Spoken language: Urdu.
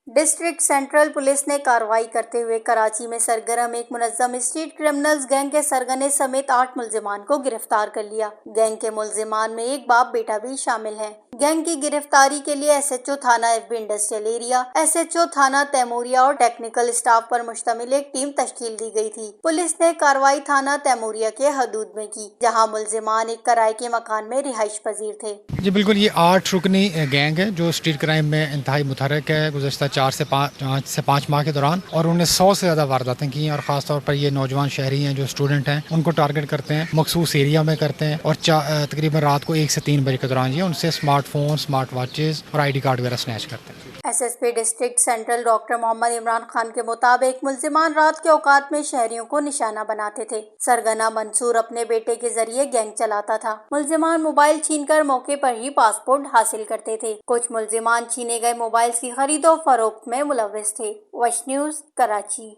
ڈسٹرکٹ سینٹرل پولیس نے کارروائی کرتے ہوئے کراچی میں سرگرم ایک منظم اسٹریٹ کرمنلز گینگ کے سرغنے سمیت 8 ملزمان کو گرفتار کر لیا۔ گینگ کے ملزمان میں ایک باپ بیٹا بھی شامل ہیں۔ گینگ کی گرفتاری کے لیے ایس ایچ او تھانہ F B industrial area, S H O تھانہ تیموریہ اور ٹیکنیکل اسٹاف پر مشتمل ایک ٹیم تشکیل دی گئی تھی۔ پولیس نے کارروائی تھانہ تیموریہ کے حدود میں کی، جہاں ملزمان ایک کرائے کے مکان میں رہائش پذیر تھے۔ جی بالکل، یہ 8 رکنی گینگ ہے جو اسٹریٹ کرائم میں انتہائی متحرک ہے گزشتہ 4 سے 5 ماہ کے دوران، اور انہوں نے 100 سے زیادہ وارداتیں کی ہیں، اور خاص طور پر یہ نوجوان شہری ہیں جو اسٹوڈنٹ ہیں ان کو ٹارگٹ کرتے ہیں، مخصوص ایریا میں کرتے ہیں، اور تقریباً رات کو 1 سے 3 بجے کے دوران ان سے اسمارٹ فون، اسمارٹ واچز اور آئی ڈی کارڈ وغیرہ سنیچ کرتے ہیں۔ S S P district central doctor Muhammad Imran Khan کے مطابق ملزمان رات کے اوقات میں شہریوں کو نشانہ بناتے تھے۔ سرگنا منصور اپنے بیٹے کے ذریعے گینگ چلاتا تھا۔ ملزمان موبائل چھین کر موقع پر ہی پاسپورٹ حاصل کرتے تھے۔ کچھ ملزمان چھینے گئے موبائل کی خرید و فروخت میں ملوث تھے۔ وش نیوز، کراچی۔